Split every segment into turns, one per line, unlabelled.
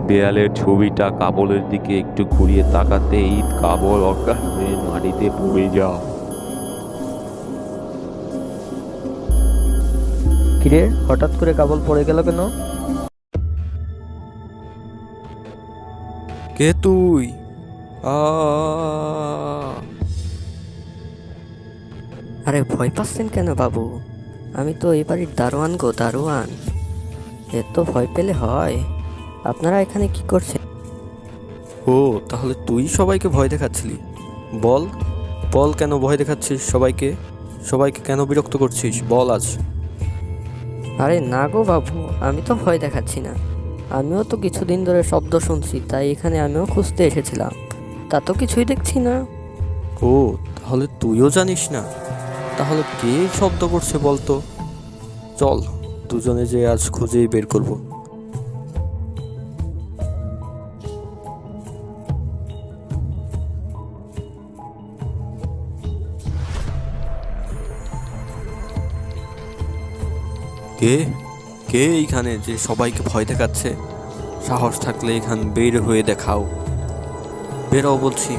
দেয়ালের ছবিটা কাবলের দিকে একটু ঘুরিয়ে তাকাতেই কাবল অজ্ঞান হয়ে মাটিতে পড়ে যায়।
কিরে, হঠাৎ করে কাবল পড়ে গেল কেন?
কে তুই? আ
আরে ভয় পাচ্ছেন কেন বাবু? আমি তো এই বাড়ির দারোয়ান গো, দারোয়ান। এত ভয় পেলে হয়? আপনারা এখানে কি করছেন?
ও, তাহলে তুই সবাইকে ভয় দেখাচ্ছিলি। বল বল, কেন ভয় দেখাচ্ছিস সবাইকে? সবাইকে কেন বিরক্ত করছিস? বল আজ।
আরে না গো বাবু, আমি তো ভয় দেখাচ্ছি না। আমিও তো কিছুদিন ধরে শব্দ শুনছি, তাই এখানে আমিও খুঁজতে এসেছিলাম। তা তো কিছুই দেখছি না।
ও, তাহলে তুইও জানিস না? তাহলে কে শব্দ করছে বলতো? চল, দুজনে যে আজ খুঁজেই বের করব। কে কে এইখানে যে সবাইকে ভয় দেখাচ্ছে? সাহস থাকলে এখান বের হয়ে দেখাও। বেরাও বলছি।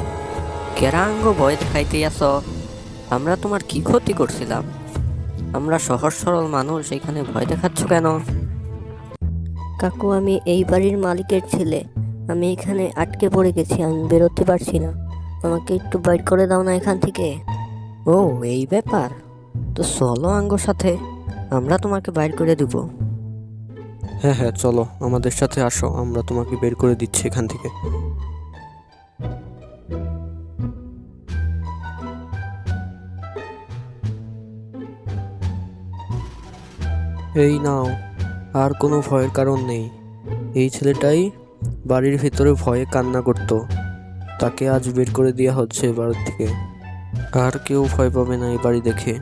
কেরাঙ্গ ভয় দেখাইতে আসো? আমরা তোমার কি ক্ষতি করছিলাম? আমরা সহজ সরল মানুষ, এখানে ভয় দেখাচ্ছ কেন?
কাকু, আমি এই বাড়ির মালিকের ছেলে। আমি এখানে আটকে পড়ে গেছি, আমি বেরোতে পারছি না। আমাকে একটু বাইর করে দাও না এখান থেকে।
ও, এই ব্যাপার। তো চলো আঙ্গোর সাথে, আমরা তোমাকে বাইর করে দিব।
হ্যাঁ হ্যাঁ, চলো আমাদের সাথে আসো, আমরা তোমাকে বের করে দিচ্ছি এখান থেকে। এই নাও, আর কোনো ভয়ের কারণ নেই। এই ছেলেটাই বাড়ির ভিতরে ভয়ে কান্না করত, তাকে আজ বের করে দেওয়া হচ্ছে এবার থেকে। আর কেউ ভয় পাবে না এই বাড়ি দেখে।